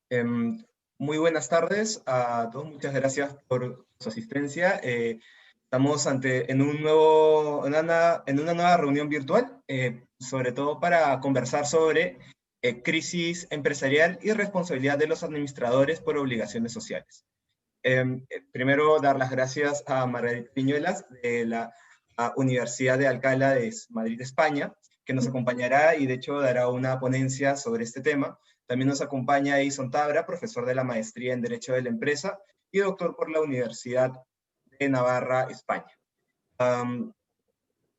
Em, Muy buenas tardes a todos, muchas gracias por su asistencia. Estamos en una nueva reunión virtual, sobre todo para conversar sobre crisis empresarial y responsabilidad de los administradores por obligaciones sociales. Primero, dar las gracias a Margarita Piñuelas de la Universidad de Alcalá de Madrid, España, que nos acompañará y de hecho dará una ponencia sobre este tema. También nos acompaña Edison Tabra, profesor de la Maestría en Derecho de la Empresa y doctor por la Universidad de Navarra, España.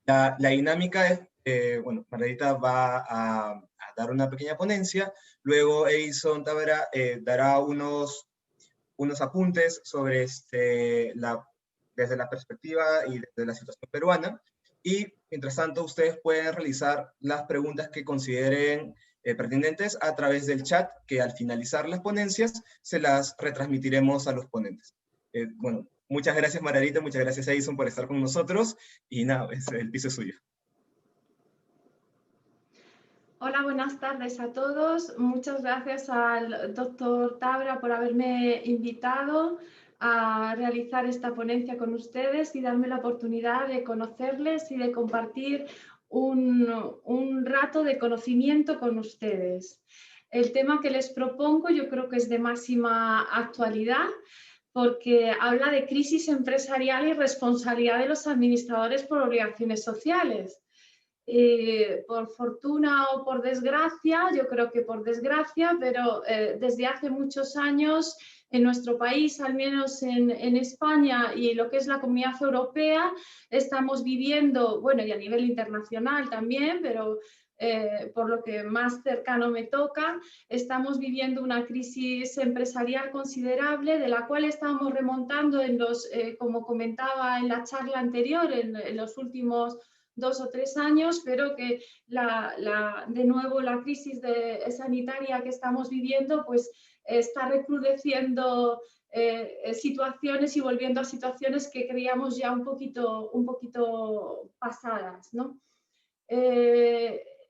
La dinámica es, bueno, Margarita va a dar una pequeña ponencia, luego Edison Tabra dará unos apuntes sobre desde la perspectiva y desde la situación peruana. Y mientras tanto, ustedes pueden realizar las preguntas que consideren pertinentes a través del chat, que al finalizar las ponencias se las retransmitiremos a los ponentes. Bueno, muchas gracias Margarita, muchas gracias Edison por estar con nosotros y nada, el piso es suyo. Hola, buenas tardes a todos. Muchas gracias al doctor Tabra por haberme invitado a realizar esta ponencia con ustedes y darme la oportunidad de conocerles y de compartir un rato de conocimiento con ustedes. El tema que les propongo yo creo que es de máxima actualidad porque habla de crisis empresarial y responsabilidad de los administradores por obligaciones sociales. Por fortuna o por desgracia, yo creo que por desgracia, pero desde hace muchos años en nuestro país, al menos en España y lo que es la Comunidad Europea, estamos viviendo, bueno, y a nivel internacional también, pero por lo que más cercano me toca, estamos viviendo una crisis empresarial considerable de la cual estamos remontando como comentaba en la charla anterior, en los últimos 2 o 3 años, pero que de nuevo la crisis sanitaria que estamos viviendo pues está recrudeciendo situaciones y volviendo a situaciones que creíamos ya un poquito pasadas, ¿no?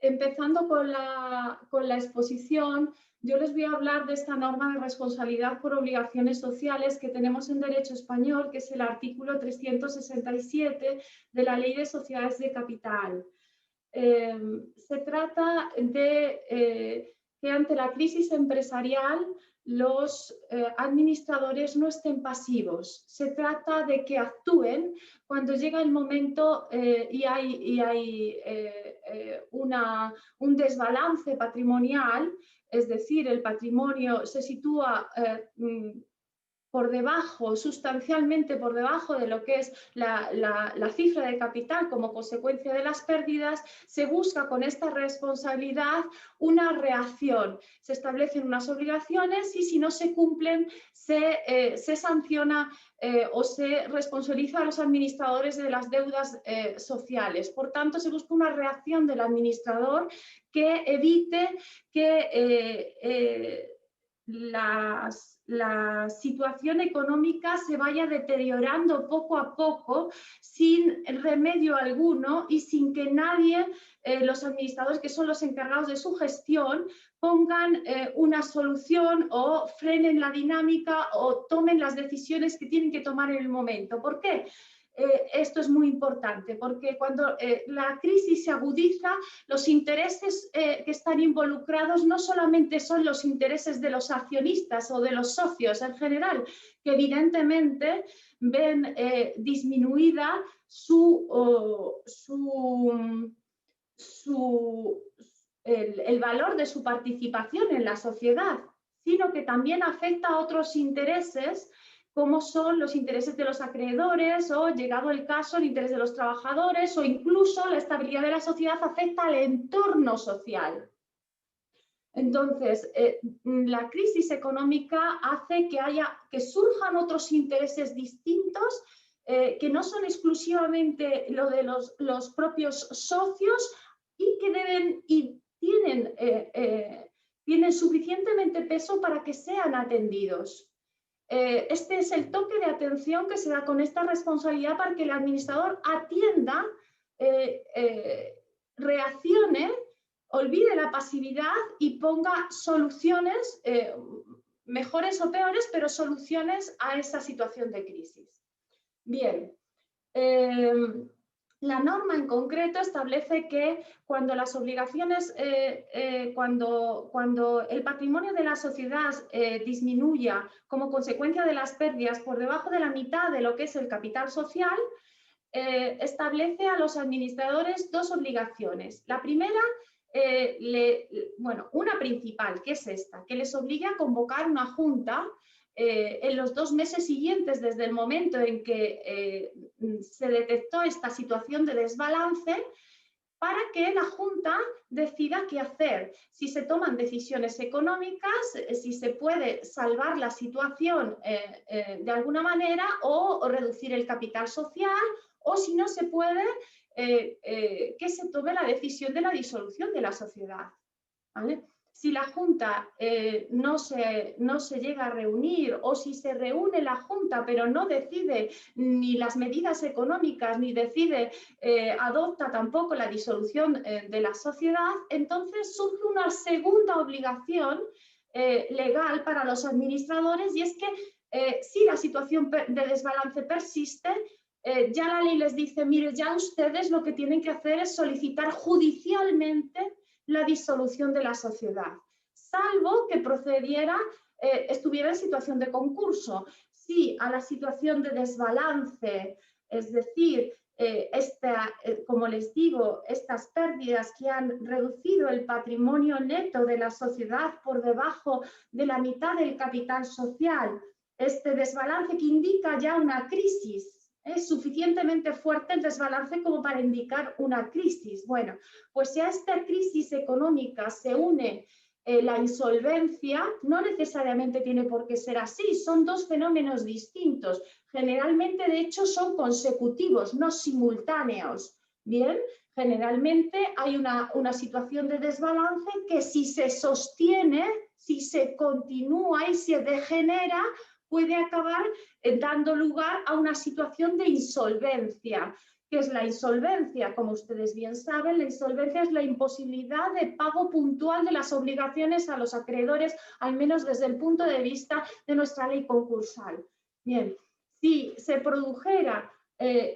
Empezando con la exposición, yo les voy a hablar de esta norma de responsabilidad por obligaciones sociales que tenemos en derecho español, que es el artículo 367 de la Ley de Sociedades de Capital. Se trata de que ante la crisis empresarial los administradores no estén pasivos. Se trata de que actúen cuando llega el momento y hay un desbalance patrimonial, es decir, el patrimonio se sitúa por debajo, sustancialmente por debajo de lo que es la cifra de capital como consecuencia de las pérdidas, se busca con esta responsabilidad una reacción. Se establecen unas obligaciones y si no se cumplen se sanciona o se responsabiliza a los administradores de las deudas sociales. Por tanto, se busca una reacción del administrador que evite que la situación económica se vaya deteriorando poco a poco sin remedio alguno y sin que nadie, los administradores que son los encargados de su gestión, pongan una solución o frenen la dinámica o tomen las decisiones que tienen que tomar en el momento. ¿Por qué? Esto es muy importante porque cuando la crisis se agudiza, los intereses que están involucrados no solamente son los intereses de los accionistas o de los socios en general, que evidentemente ven disminuida el valor de su participación en la sociedad, sino que también afecta a otros intereses como son los intereses de los acreedores o, llegado el caso, el interés de los trabajadores o incluso la estabilidad de la sociedad afecta al entorno social. Entonces, la crisis económica hace que surjan otros intereses distintos que no son exclusivamente lo de los propios socios y que deben y tienen suficientemente peso para que sean atendidos. Este es el toque de atención que se da con esta responsabilidad para que el administrador atienda, reaccione, olvide la pasividad y ponga soluciones mejores o peores, pero soluciones a esa situación de crisis. Bien, la norma en concreto establece que cuando las obligaciones, cuando el patrimonio de la sociedad disminuya como consecuencia de las pérdidas por debajo de la mitad de lo que es el capital social, establece a los administradores dos obligaciones. La primera, una principal, que es esta, que les obliga a convocar una junta en los 2 meses siguientes desde el momento en que se detectó esta situación de desbalance, para que la Junta decida qué hacer, si se toman decisiones económicas, si se puede salvar la situación de alguna manera o reducir el capital social, o si no se puede, que se tome la decisión de la disolución de la sociedad, ¿vale? Si la Junta no se llega a reunir, o si se reúne la Junta pero no decide ni las medidas económicas ni decide, adopta tampoco la disolución de la sociedad, entonces surge una segunda obligación legal para los administradores, y es que si la situación de desbalance persiste, ya la ley les dice, mire, ya ustedes lo que tienen que hacer es solicitar judicialmente la disolución de la sociedad, salvo que estuviera en situación de concurso. Si a la situación de desbalance, es decir, como les digo, estas pérdidas que han reducido el patrimonio neto de la sociedad por debajo de la mitad del capital social, este desbalance que indica ya una crisis, es suficientemente fuerte el desbalance como para indicar una crisis. Bueno, pues si a esta crisis económica se une la insolvencia, no necesariamente tiene por qué ser así, son dos fenómenos distintos. Generalmente, de hecho, son consecutivos, no simultáneos. Bien, generalmente hay una situación de desbalance que, si se sostiene, si se continúa y se degenera, puede acabar dando lugar a una situación de insolvencia. ¿Qué es la insolvencia? Como ustedes bien saben, la insolvencia es la imposibilidad de pago puntual de las obligaciones a los acreedores, al menos desde el punto de vista de nuestra ley concursal. Bien, si se produjera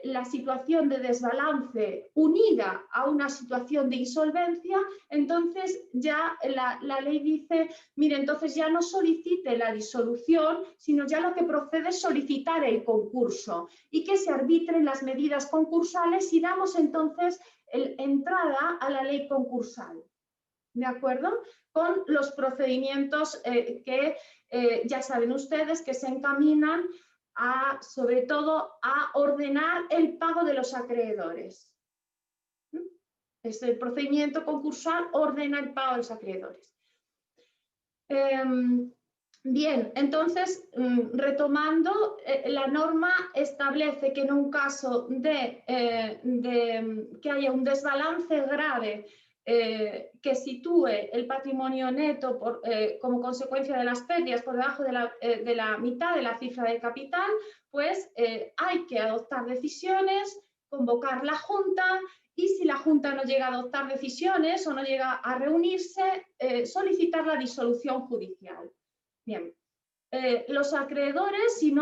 la situación de desbalance unida a una situación de insolvencia, entonces ya la ley dice, mire, entonces ya no solicite la disolución, sino ya lo que procede es solicitar el concurso y que se arbitren las medidas concursales, y damos entonces entrada a la ley concursal. ¿De acuerdo? Con los procedimientos que ya saben ustedes que se encaminan sobre todo a ordenar el pago de los acreedores. Este procedimiento concursal ordena el pago de los acreedores. Bien, entonces, retomando, la norma establece que en un caso de que haya un desbalance grave que sitúe el patrimonio neto como consecuencia de las pérdidas por debajo de la mitad de la cifra de capital, pues hay que adoptar decisiones, convocar la Junta, y si la Junta no llega a adoptar decisiones o no llega a reunirse, solicitar la disolución judicial. Bien. Los acreedores, si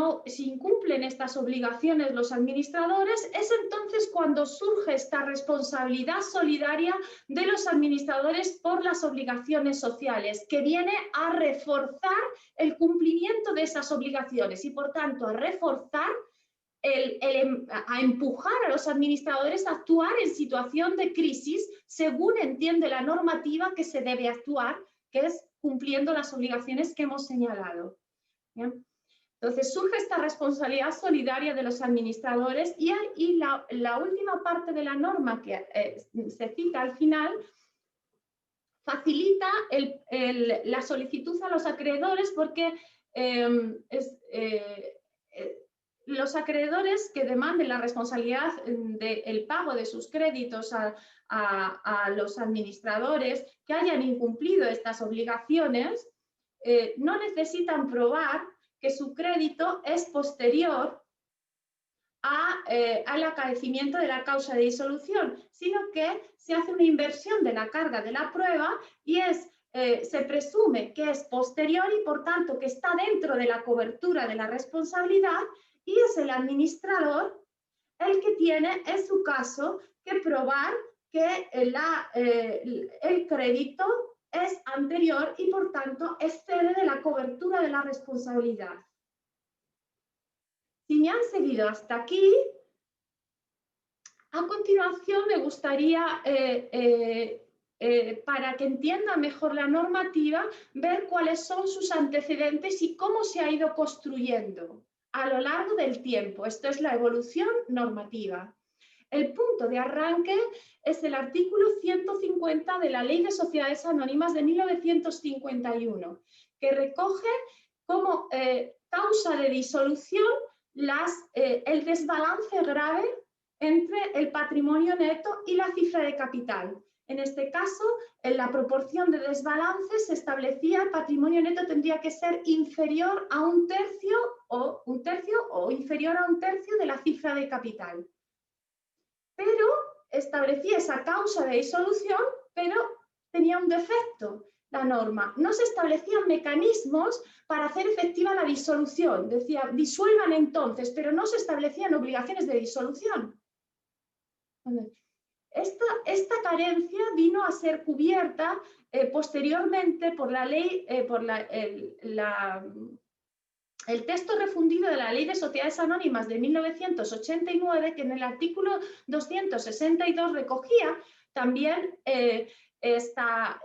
incumplen estas obligaciones los administradores, es entonces cuando surge esta responsabilidad solidaria de los administradores por las obligaciones sociales, que viene a reforzar el cumplimiento de esas obligaciones y, por tanto, a reforzar, a empujar a los administradores a actuar en situación de crisis según entiende la normativa que se debe actuar, que es cumpliendo las obligaciones que hemos señalado. ¿Bien? Entonces surge esta responsabilidad solidaria de los administradores, y la última parte de la norma que se cita al final facilita la solicitud a los acreedores, porque los acreedores que demanden la responsabilidad del pago de sus créditos a los administradores que hayan incumplido estas obligaciones, no necesitan probar que su crédito es posterior al acaecimiento de la causa de disolución, sino que se hace una inversión de la carga de la prueba, y es se presume que es posterior y por tanto que está dentro de la cobertura de la responsabilidad, y es el administrador el que tiene en su caso que probar que el crédito es anterior y por tanto excede de la cobertura de la responsabilidad. Si me han seguido hasta aquí, a continuación me gustaría, para que entiendan mejor la normativa, ver cuáles son sus antecedentes y cómo se ha ido construyendo a lo largo del tiempo. Esto es la evolución normativa. El punto de arranque es el artículo 150 de la Ley de Sociedades Anónimas de 1951, que recoge como causa de disolución el desbalance grave entre el patrimonio neto y la cifra de capital. En este caso, en la proporción de desbalance se establecía el patrimonio neto tendría que ser inferior a un tercio o inferior a un tercio de la cifra de capital. Pero establecía esa causa de disolución, pero tenía un defecto. La norma no se establecían mecanismos para hacer efectiva la disolución. Decía, disuelvan entonces, pero no se establecían obligaciones de disolución. Esta carencia vino a ser cubierta posteriormente por la ley, el texto refundido de la Ley de Sociedades Anónimas de 1989, que en el artículo 262 recogía también esta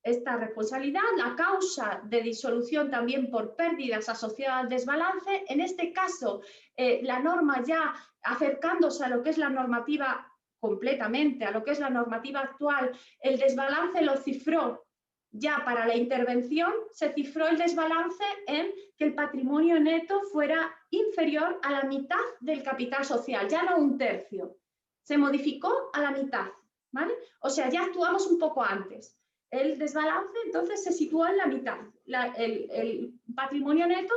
responsabilidad, la causa de disolución también por pérdidas asociadas al desbalance. En este caso, la norma ya acercándose a lo que es la normativa completamente, a lo que es la normativa actual, el desbalance lo cifró ya para la intervención, se cifró el desbalance en que el patrimonio neto fuera inferior a la mitad del capital social, ya no un tercio. Se modificó a la mitad, ¿vale? O sea, ya actuamos un poco antes. El desbalance entonces se situó en la mitad. El patrimonio neto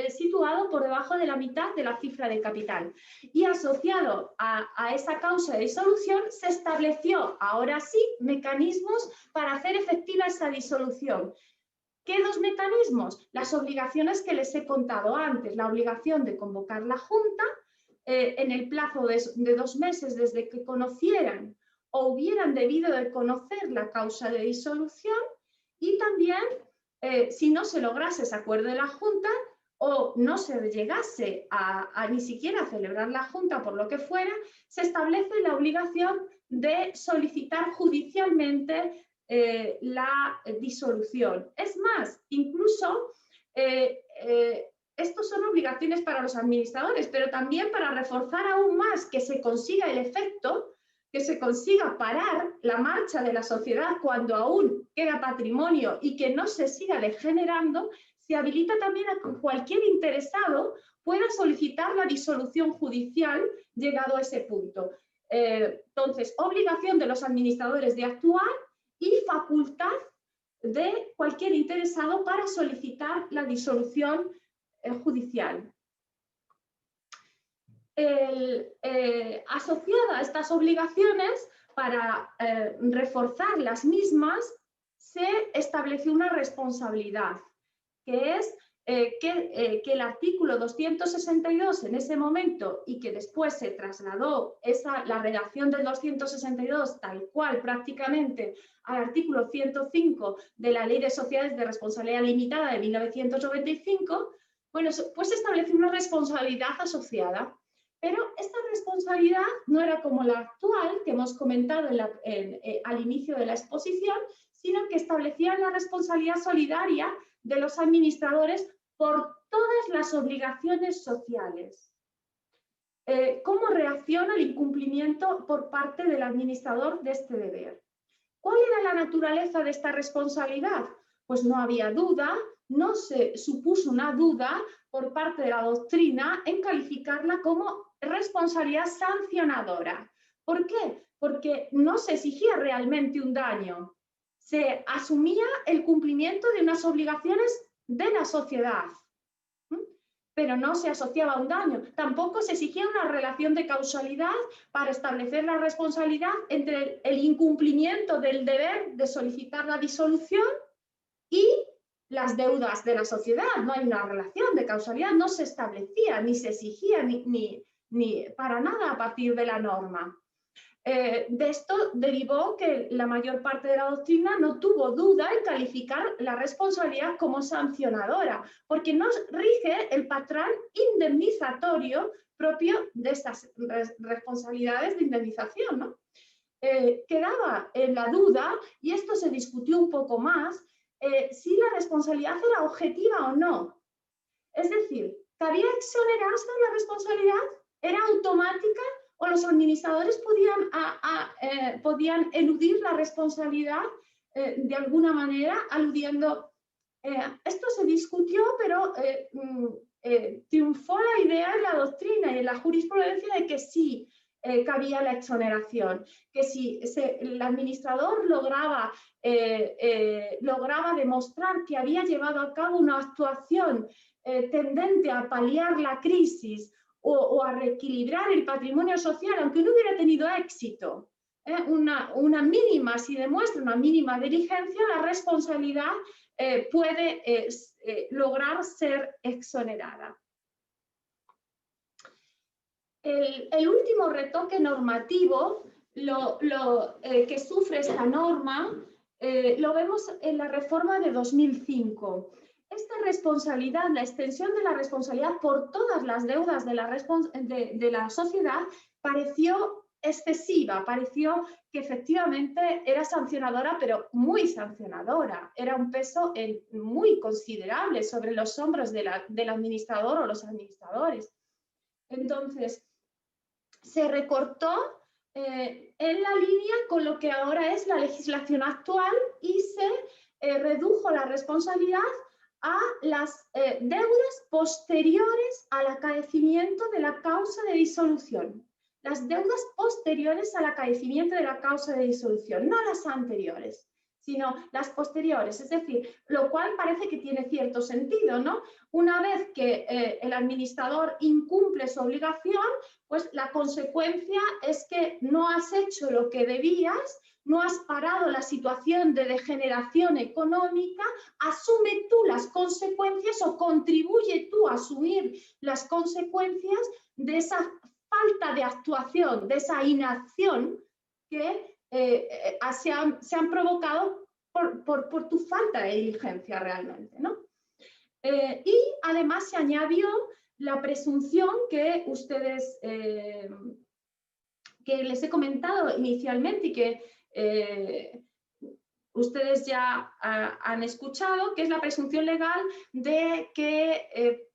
situado por debajo de la mitad de la cifra de capital. Y asociado a esa causa de disolución se estableció, ahora sí, mecanismos para hacer efectiva esa disolución. ¿Qué dos mecanismos? Las obligaciones que les he contado antes, la obligación de convocar la Junta en el plazo de 2 meses desde que conocieran o hubieran debido de conocer la causa de disolución, y también, si no se lograse ese acuerdo de la Junta, o no se llegase a ni siquiera celebrar la Junta por lo que fuera, se establece la obligación de solicitar judicialmente la disolución. Es más, incluso estos son obligaciones para los administradores, pero también para reforzar aún más que se consiga el efecto, que se consiga parar la marcha de la sociedad cuando aún queda patrimonio y que no se siga degenerando, se habilita también a que cualquier interesado pueda solicitar la disolución judicial llegado a ese punto. Entonces, obligación de los administradores de actuar y facultad de cualquier interesado para solicitar la disolución judicial. Asociada a estas obligaciones, para reforzar las mismas, se estableció una responsabilidad, que es que el artículo 262 en ese momento, y que después se trasladó la redacción del 262 tal cual prácticamente al artículo 105 de la Ley de Sociedades de Responsabilidad Limitada de 1995, bueno, pues se estableció una responsabilidad asociada. Pero esta responsabilidad no era como la actual que hemos comentado al inicio de la exposición, sino que establecía la responsabilidad solidaria de los administradores por todas las obligaciones sociales. ¿Cómo reacciona el incumplimiento por parte del administrador de este deber? ¿Cuál era la naturaleza de esta responsabilidad? Pues no había duda, no se supuso una duda por parte de la doctrina en calificarla como responsabilidad sancionadora. ¿Por qué? Porque no se exigía realmente un daño. Se asumía el cumplimiento de unas obligaciones de la sociedad. pero no se asociaba a un daño. Tampoco se exigía una relación de causalidad para establecer la responsabilidad entre el incumplimiento del deber de solicitar la disolución y las deudas de la sociedad. No hay una relación de causalidad, no se establecía, ni se exigía, ni para nada a partir de la norma. De esto derivó que la mayor parte de la doctrina no tuvo duda en calificar la responsabilidad como sancionadora, porque no rige el patrón indemnizatorio propio de estas responsabilidades de indemnización, ¿no? Quedaba en la duda, y esto se discutió un poco más, si la responsabilidad era objetiva o no. Es decir, ¿cabía exonerarse de la responsabilidad? ¿Era automática? ¿O los administradores podían eludir la responsabilidad de alguna manera, aludiendo? Esto se discutió, pero triunfó la idea en la doctrina y en la jurisprudencia de que sí cabía la exoneración, que si el administrador lograba demostrar que había llevado a cabo una actuación tendente a paliar la crisis o a reequilibrar el patrimonio social, aunque no hubiera tenido éxito, una mínima, si demuestra una mínima diligencia, la responsabilidad puede lograr ser exonerada. El último retoque normativo que sufre esta norma lo vemos en la reforma de 2005. Esta responsabilidad, la extensión de la responsabilidad por todas las deudas de la sociedad pareció excesiva, pareció que efectivamente era sancionadora, pero muy sancionadora. Era un peso muy considerable sobre los hombros del administrador o los administradores. Entonces, se recortó en la línea con lo que ahora es la legislación actual y se redujo la responsabilidad a las deudas posteriores al acaecimiento de la causa de disolución. Las deudas posteriores al acaecimiento de la causa de disolución, no las anteriores, sino las posteriores. Es decir, lo cual parece que tiene cierto sentido, ¿no? Una vez que el administrador incumple su obligación, pues la consecuencia es que no has hecho lo que debías, no has parado la situación de degeneración económica, asume tú las consecuencias o contribuye tú a asumir las consecuencias de esa falta de actuación, de esa inacción que se han provocado por tu falta de diligencia realmente, ¿no? Y además se añadió la presunción que ustedes, que les he comentado inicialmente y que ustedes ya han escuchado, que es la presunción legal de que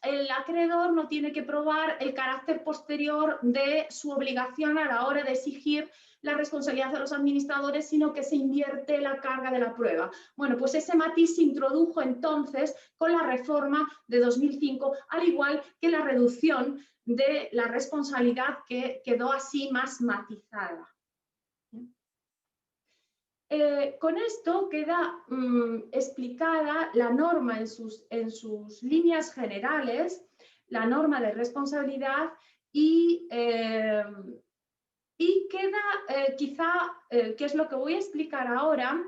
el acreedor no tiene que probar el carácter posterior de su obligación a la hora de exigir la responsabilidad de los administradores, sino que se invierte la carga de la prueba. Bueno, pues ese matiz se introdujo entonces con la reforma de 2005, al igual que la reducción de la responsabilidad, que quedó así más matizada. Con esto queda explicada la norma en sus líneas generales, la norma de responsabilidad, y queda quizá, que es lo que voy a explicar ahora,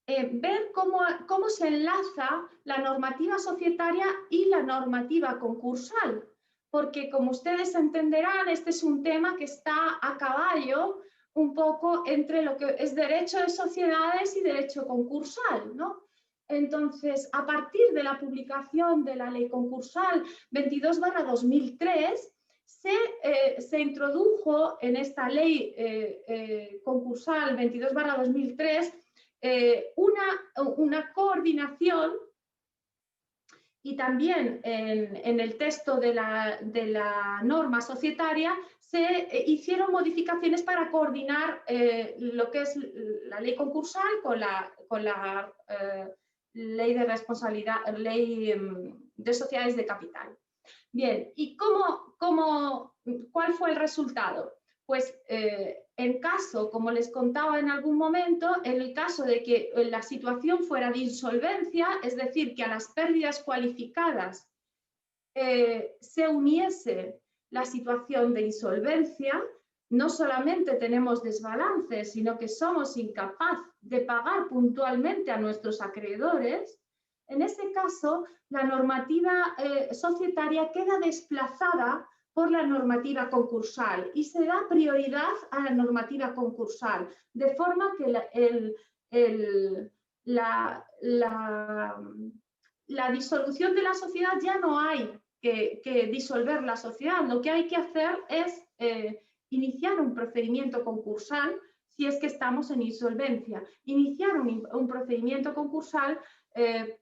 ver cómo se enlaza la normativa societaria y la normativa concursal, porque como ustedes entenderán, este es un tema que está a caballo un poco entre lo que es derecho de sociedades y derecho concursal, ¿no? Entonces, a partir de la publicación de la ley concursal 22/2003, se introdujo en esta ley concursal 22/2003 una coordinación, y también en el texto de la norma societaria se hicieron modificaciones para coordinar lo que es la ley concursal con la ley de responsabilidad, ley de sociedades de capital. Bien, ¿y cuál fue el resultado? Pues en caso, como les contaba en algún momento, en el caso de que la situación fuera de insolvencia, es decir, que a las pérdidas cualificadas se uniese la situación de insolvencia, no solamente tenemos desbalances, sino que somos incapaces de pagar puntualmente a nuestros acreedores. En ese caso, la normativa societaria queda desplazada por la normativa concursal y se da prioridad a la normativa concursal, de forma que la disolución de la sociedad ya no hay que disolver la sociedad. Lo que hay que hacer es iniciar un procedimiento concursal si es que estamos en insolvencia. Iniciar un procedimiento concursal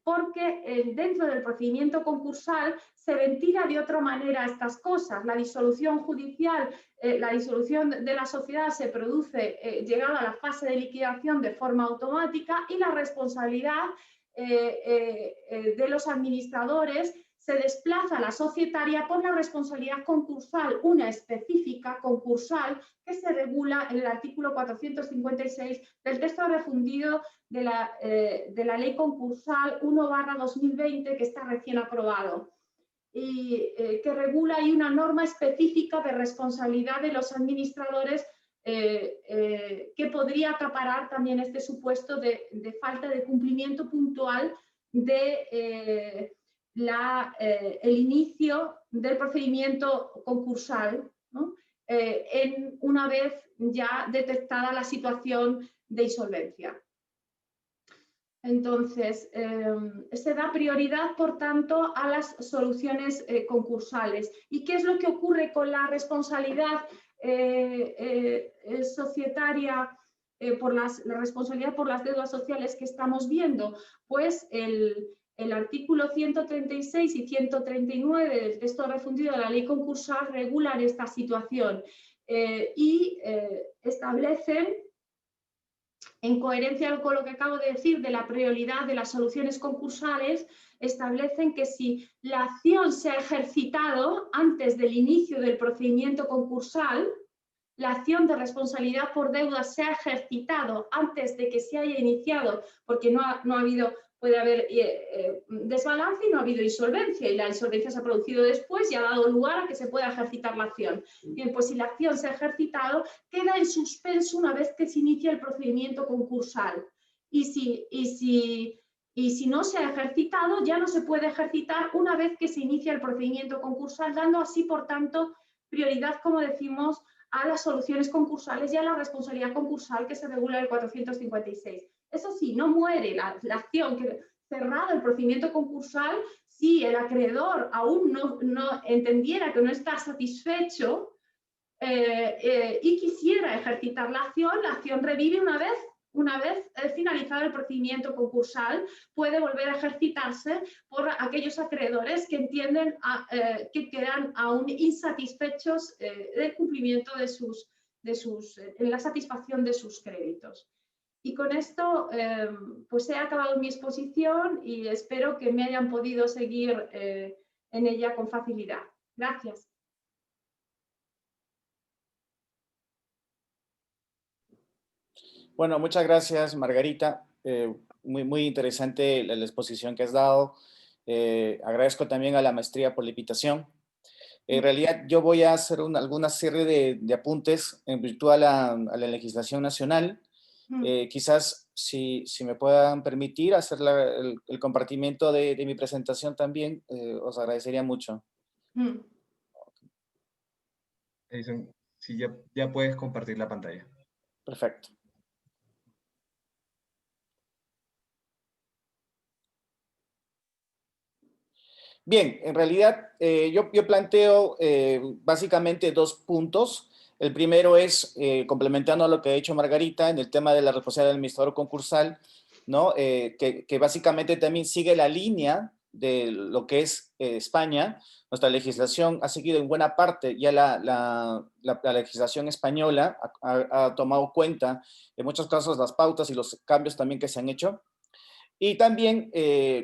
porque dentro del procedimiento concursal se ventila de otra manera estas cosas. La disolución judicial, la disolución de la sociedad se produce llegada a la fase de liquidación de forma automática y la responsabilidad de los administradores se desplaza a la societaria por la responsabilidad concursal, una específica concursal que se regula en el artículo 456 del texto refundido de la ley concursal 1/2020 que está recién aprobado y que regula ahí una norma específica de responsabilidad de los administradores que podría acaparar también este supuesto de falta de cumplimiento puntual de el inicio del procedimiento concursal, ¿no? Una vez ya detectada la situación de insolvencia. Entonces, se da prioridad, por tanto, a las soluciones concursales. ¿Y qué es lo que ocurre con la responsabilidad societaria, la responsabilidad por las deudas sociales que estamos viendo? Pues el artículo 136 y 139 del texto refundido de la ley concursal regulan esta situación y establecen, en coherencia con lo que acabo de decir de la prioridad de las soluciones concursales, establecen que si la acción se ha ejercitado antes del inicio del procedimiento concursal, la acción de responsabilidad por deuda se ha ejercitado antes de que se haya iniciado, porque no ha habido, puede haber desbalance y no ha habido insolvencia, y la insolvencia se ha producido después y ha dado lugar a que se pueda ejercitar la acción. Bien, pues si la acción se ha ejercitado, queda en suspenso una vez que se inicia el procedimiento concursal. Y si no se ha ejercitado, ya no se puede ejercitar una vez que se inicia el procedimiento concursal, dando así, por tanto, prioridad, como decimos, a las soluciones concursales y a la responsabilidad concursal que se regula en el 456. Eso sí, no muere la acción que cerrado el procedimiento concursal si el acreedor aún no entendiera que no está satisfecho y quisiera ejercitar la acción revive una vez finalizado el procedimiento concursal, puede volver a ejercitarse por aquellos acreedores que entienden que quedan aún insatisfechos del cumplimiento en la satisfacción de sus créditos. Y con esto pues he acabado mi exposición y espero que me hayan podido seguir en ella con facilidad. Gracias. Bueno, muchas gracias, Margarita. Muy interesante la exposición que has dado. Agradezco también a la maestría por la invitación. En realidad, yo voy a hacer alguna serie de apuntes en virtud a la legislación nacional. Quizás, si me puedan permitir hacer el compartimiento de mi presentación también, os agradecería mucho. Edison, sí, ya puedes compartir la pantalla. Perfecto. Bien, en realidad yo planteo básicamente dos puntos. El primero es, complementando a lo que ha dicho Margarita, en el tema de la responsabilidad del administrador concursal, ¿no? Que básicamente también sigue la línea de lo que es España. Nuestra legislación ha seguido en buena parte, ya la legislación española ha tomado cuenta en muchos casos las pautas y los cambios también que se han hecho. Y también,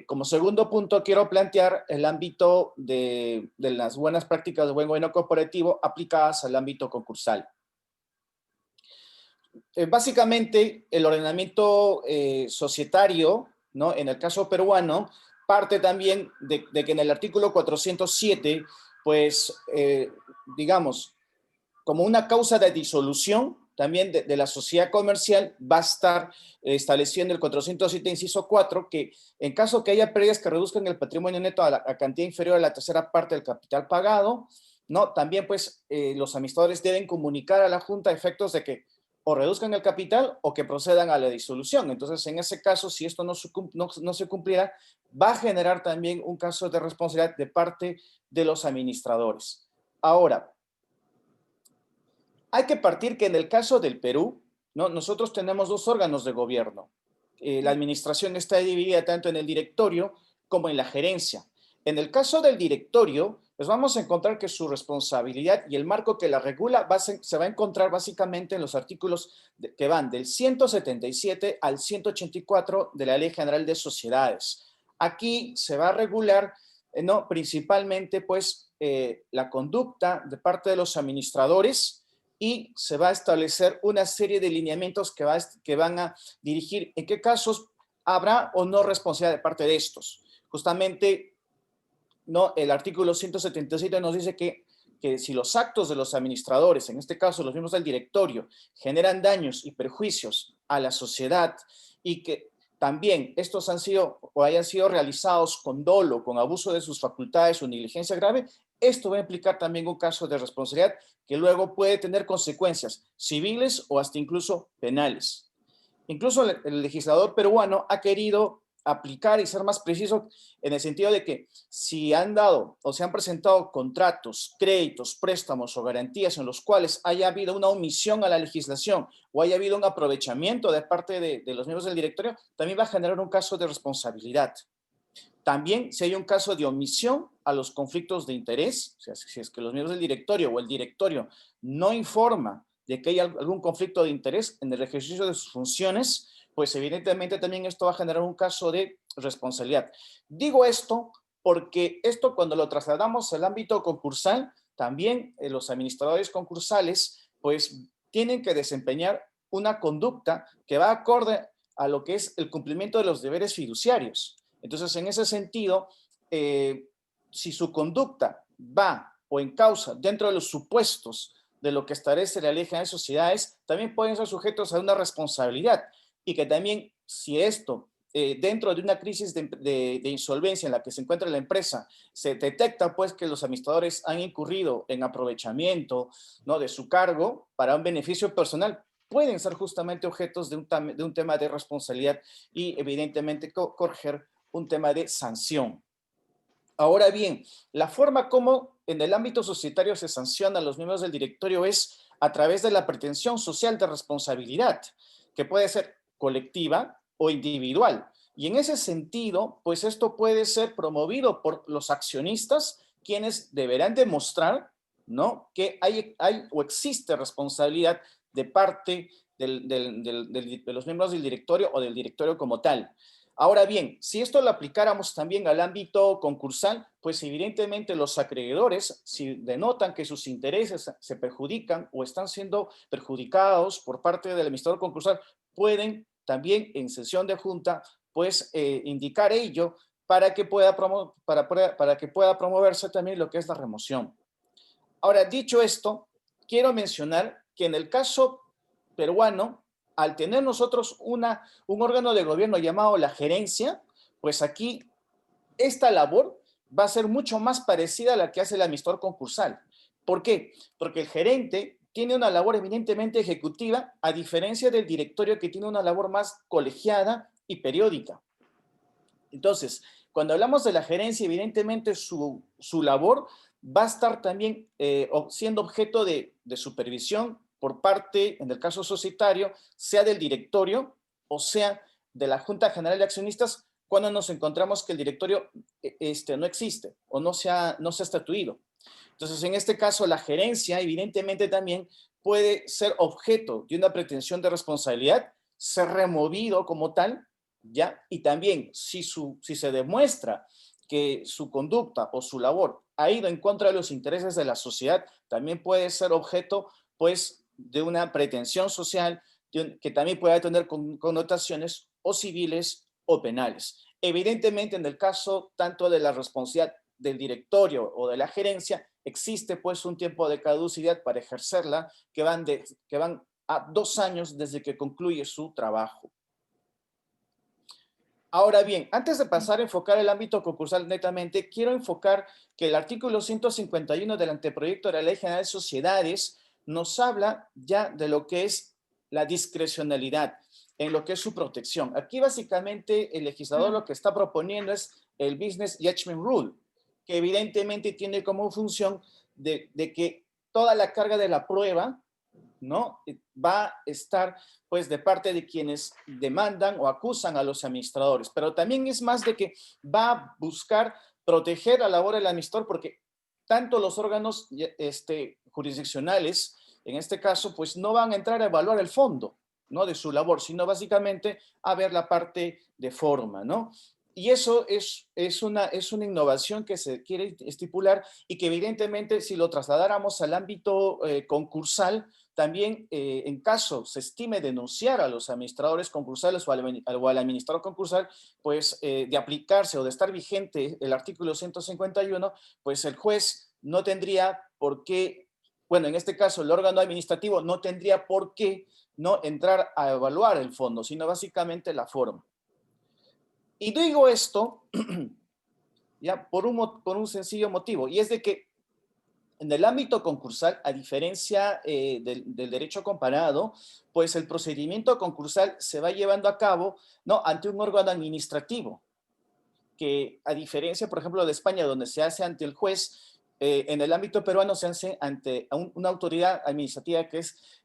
como segundo punto, quiero plantear el ámbito de las buenas prácticas de buen gobierno corporativo aplicadas al ámbito concursal. básicamente el ordenamiento societario, ¿no? En el caso peruano, parte también de que en el artículo 407, pues, digamos, como una causa de disolución también de la sociedad comercial, va a estar estableciendo el 407, inciso 4, que en caso que haya pérdidas que reduzcan el patrimonio neto a cantidad inferior a la tercera parte del capital pagado, ¿no? También, pues, los administradores deben comunicar a la Junta efectos de que o reduzcan el capital o que procedan a la disolución. Entonces, en ese caso, si esto no se cumpliera, va a generar también un caso de responsabilidad de parte de los administradores. Ahora, hay que partir que en el caso del Perú, ¿no? Nosotros tenemos dos órganos de gobierno. La administración está dividida tanto en el directorio como en la gerencia. En el caso del directorio, pues vamos a encontrar que su responsabilidad y el marco que la regula se va a encontrar básicamente en los artículos que van del 177 al 184 de la Ley General de Sociedades. Aquí se va a regular, ¿no? Principalmente, pues, la conducta de parte de los administradores, y se va a establecer una serie de lineamientos que van a dirigir en qué casos habrá o no responsabilidad de parte de estos. Justamente, ¿no? El artículo 177 nos dice que si los actos de los administradores, en este caso los miembros del directorio, generan daños y perjuicios a la sociedad y que también estos han sido o hayan sido realizados con dolo, con abuso de sus facultades o negligencia grave, esto va a implicar también un caso de responsabilidad que luego puede tener consecuencias civiles o hasta incluso penales. Incluso el legislador peruano ha querido aplicar y ser más preciso en el sentido de que si han dado o se han presentado contratos, créditos, préstamos o garantías en los cuales haya habido una omisión a la legislación o haya habido un aprovechamiento de parte de los miembros del directorio, también va a generar un caso de responsabilidad. También, si hay un caso de omisión a los conflictos de interés, o sea, si es que los miembros del directorio o el directorio no informa de que hay algún conflicto de interés en el ejercicio de sus funciones, pues evidentemente también esto va a generar un caso de responsabilidad. Digo esto porque esto, cuando lo trasladamos al ámbito concursal, también los administradores concursales pues tienen que desempeñar una conducta que va acorde a lo que es el cumplimiento de los deberes fiduciarios. Entonces, en ese sentido, si su conducta va o encausa dentro de los supuestos de lo que establece la Ley General de Sociedades, también pueden ser sujetos a una responsabilidad, y que también, si esto, dentro de una crisis de insolvencia en la que se encuentra la empresa, se detecta pues que los administradores han incurrido en aprovechamiento, ¿no?, de su cargo para un beneficio personal, pueden ser justamente objetos de un tema de responsabilidad y evidentemente corregir un tema de sanción. Ahora bien, la forma como en el ámbito societario se sanciona a los miembros del directorio es a través de la pretensión social de responsabilidad, que puede ser colectiva o individual. Y en ese sentido, pues esto puede ser promovido por los accionistas, quienes deberán demostrar, ¿no?, que hay o existe responsabilidad de parte de los miembros del directorio o del directorio como tal. Ahora bien, si esto lo aplicáramos también al ámbito concursal, pues evidentemente los acreedores, si denotan que sus intereses se perjudican o están siendo perjudicados por parte del administrador concursal, pueden también en sesión de junta, pues indicar ello para que pueda promoverse también lo que es la remoción. Ahora, dicho esto, quiero mencionar que en el caso peruano, al tener nosotros un órgano de gobierno llamado la gerencia, pues aquí esta labor va a ser mucho más parecida a la que hace el administrador concursal. ¿Por qué? Porque el gerente tiene una labor eminentemente ejecutiva, a diferencia del directorio, que tiene una labor más colegiada y periódica. Entonces, cuando hablamos de la gerencia, evidentemente su labor va a estar también siendo objeto de supervisión por parte, en el caso societario, sea del directorio o sea de la Junta General de Accionistas, cuando nos encontramos que el directorio no existe o no se ha estatuido. Entonces, en este caso, la gerencia evidentemente también puede ser objeto de una pretensión de responsabilidad, ser removido como tal, ¿ya? Y también, si se demuestra que su conducta o su labor ha ido en contra de los intereses de la sociedad, también puede ser objeto, pues, de una pretensión social que también pueda tener connotaciones o civiles o penales. Evidentemente, en el caso tanto de la responsabilidad del directorio o de la gerencia, existe pues un tiempo de caducidad para ejercerla que van a 2 años desde que concluye su trabajo. Ahora bien, antes de pasar a enfocar el ámbito concursal netamente, quiero enfocar que el artículo 151 del anteproyecto de la Ley General de Sociedades nos habla ya de lo que es la discrecionalidad, en lo que es su protección. Aquí básicamente el legislador lo que está proponiendo es el Business Judgment Rule, que evidentemente tiene como función de que toda la carga de la prueba, ¿no?, va a estar pues de parte de quienes demandan o acusan a los administradores, pero también es más de que va a buscar proteger a la labor del administrador, porque tanto los órganos jurisdiccionales, en este caso, pues no van a entrar a evaluar el fondo, ¿no?, de su labor, sino básicamente a ver la parte de forma, ¿no? Y eso es una innovación que se quiere estipular y que evidentemente si lo trasladáramos al ámbito concursal, también, en caso se estime denunciar a los administradores concursales o al administrador concursal, pues de aplicarse o de estar vigente el artículo 151, pues el juez no tendría por qué, bueno, en este caso el órgano administrativo no tendría por qué no entrar a evaluar el fondo, sino básicamente la forma. Y digo esto ya por un sencillo motivo, y es de que en el ámbito concursal, a diferencia del derecho comparado, pues el procedimiento concursal se va llevando a cabo, ¿no?, ante un órgano administrativo, que a diferencia, por ejemplo, de España, donde se hace ante el juez, en el ámbito peruano se hace ante una autoridad administrativa que es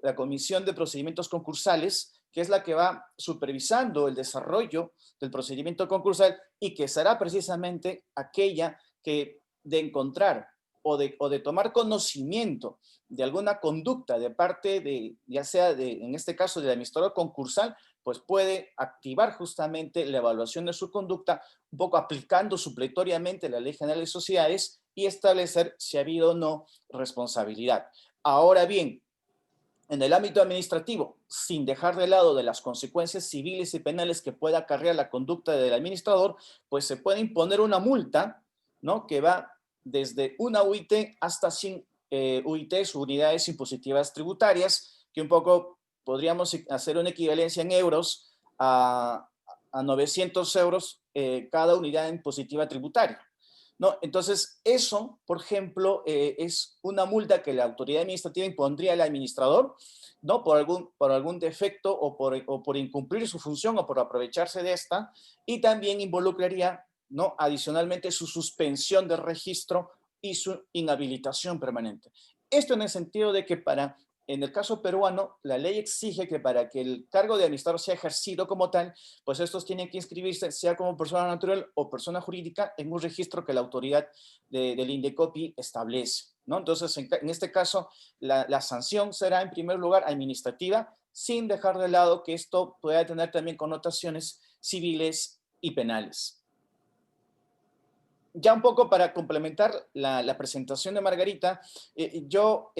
la Comisión de Procedimientos Concursales, que es la que va supervisando el desarrollo del procedimiento concursal y que será precisamente aquella que de encontrar o de tomar conocimiento de alguna conducta de parte de, ya sea en este caso del administrador concursal, pues puede activar justamente la evaluación de su conducta, un poco aplicando supletoriamente la Ley General de Sociedades y establecer si ha habido o no responsabilidad. Ahora bien, en el ámbito administrativo, sin dejar de lado de las consecuencias civiles y penales que pueda acarrear la conducta del administrador, pues se puede imponer una multa, ¿no?, que va desde una UIT hasta 100 UITs, unidades impositivas tributarias, que un poco podríamos hacer una equivalencia en euros a 900 euros cada unidad impositiva tributaria, ¿no? Entonces, eso, por ejemplo, es una multa que la autoridad administrativa impondría al administrador, ¿no?, por algún defecto o por incumplir su función o por aprovecharse de esta, y también involucraría, ¿no?, adicionalmente su suspensión de registro y su inhabilitación permanente. Esto en el sentido de que en el caso peruano, la ley exige que para que el cargo de administrador sea ejercido como tal, pues estos tienen que inscribirse, sea como persona natural o persona jurídica, en un registro que la autoridad del INDECOPI establece, ¿no? Entonces, en este caso, la sanción será en primer lugar administrativa, sin dejar de lado que esto pueda tener también connotaciones civiles y penales. Ya un poco para complementar la presentación de Margarita, yo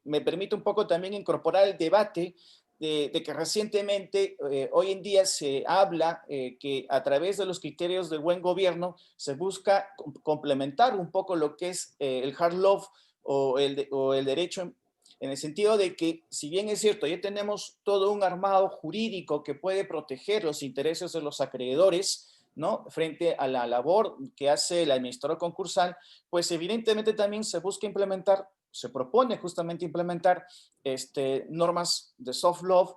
me permito un poco también incorporar el debate de que recientemente, hoy en día se habla que a través de los criterios de buen gobierno se busca complementar un poco lo que es el hard law o el derecho en el sentido de que, si bien es cierto, ya tenemos todo un armado jurídico que puede proteger los intereses de los acreedores, ¿no?, frente a la labor que hace el administrador concursal, pues evidentemente también se busca implementar, se propone justamente implementar normas de soft law,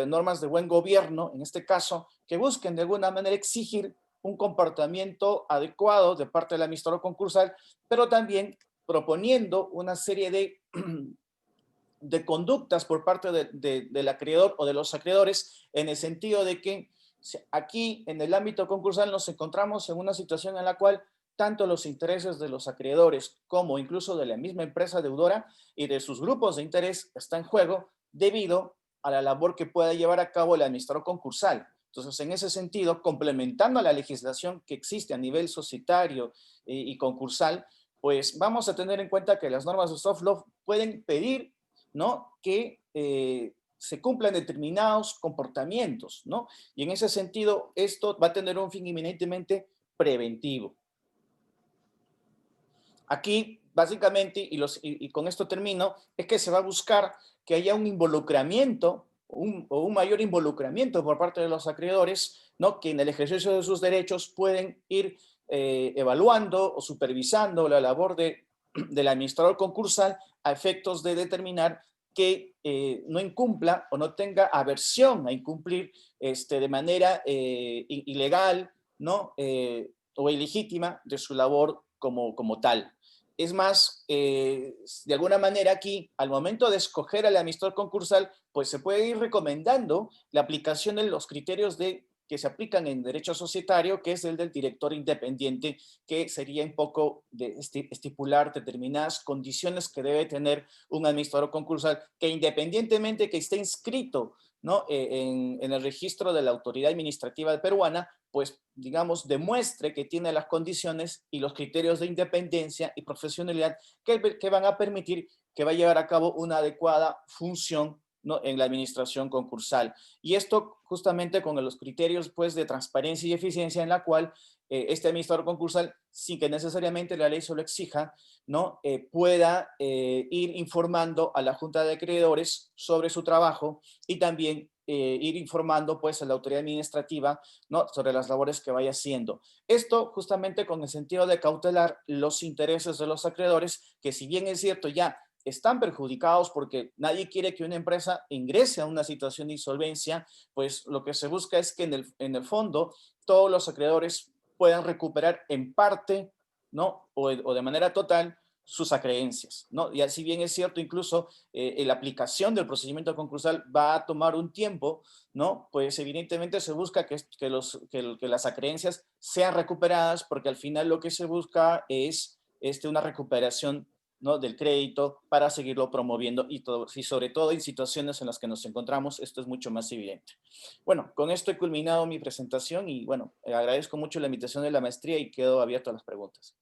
normas de buen gobierno, en este caso, que busquen de alguna manera exigir un comportamiento adecuado de parte del administrador concursal, pero también proponiendo una serie de conductas por parte del acreedor o de los acreedores, en el sentido de que aquí, en el ámbito concursal, nos encontramos en una situación en la cual tanto los intereses de los acreedores como incluso de la misma empresa deudora y de sus grupos de interés están en juego debido a la labor que pueda llevar a cabo el administrador concursal. Entonces, en ese sentido, complementando a la legislación que existe a nivel societario y concursal, pues vamos a tener en cuenta que las normas de soft law pueden pedir, ¿no?, que se cumplan determinados comportamientos, ¿no? Y en ese sentido, esto va a tener un fin eminentemente preventivo. Aquí, básicamente, y con esto termino, es que se va a buscar que haya un involucramiento, o un mayor involucramiento por parte de los acreedores, ¿no? Que en el ejercicio de sus derechos pueden ir evaluando o supervisando la labor del administrador concursal a efectos de determinar que no incumpla o no tenga aversión a incumplir de manera ilegal, ¿no? O ilegítima de su labor como tal. Es más, de alguna manera aquí, al momento de escoger al administrador concursal, pues se puede ir recomendando la aplicación de los criterios que se aplican en derecho societario, que es el del director independiente, que sería un poco de estipular determinadas condiciones que debe tener un administrador concursal, que independientemente que esté inscrito, ¿no? en el registro de la autoridad administrativa peruana, pues, digamos, demuestre que tiene las condiciones y los criterios de independencia y profesionalidad que van a permitir que va a llevar a cabo una adecuada función, ¿no? en la administración concursal. Y esto justamente con los criterios, pues, de transparencia y eficiencia en la cual este administrador concursal, sin que necesariamente la ley se lo exija, ¿no? Pueda ir informando a la Junta de Acreedores sobre su trabajo y también ir informando, pues, a la autoridad administrativa, ¿no? sobre las labores que vaya haciendo. Esto justamente con el sentido de cautelar los intereses de los acreedores, que si bien es cierto ya están perjudicados porque nadie quiere que una empresa ingrese a una situación de insolvencia, pues lo que se busca es que en el fondo todos los acreedores puedan recuperar en parte, ¿no? o de manera total sus acreencias, ¿no? Y así bien es cierto, incluso la aplicación del procedimiento concursal va a tomar un tiempo, ¿no? Pues evidentemente se busca que las acreencias sean recuperadas, porque al final lo que se busca es una recuperación, ¿no? del crédito para seguirlo promoviendo y sobre todo en situaciones en las que nos encontramos, esto es mucho más evidente. Bueno, con esto he culminado mi presentación y bueno, agradezco mucho la invitación de la maestría y quedo abierto a las preguntas.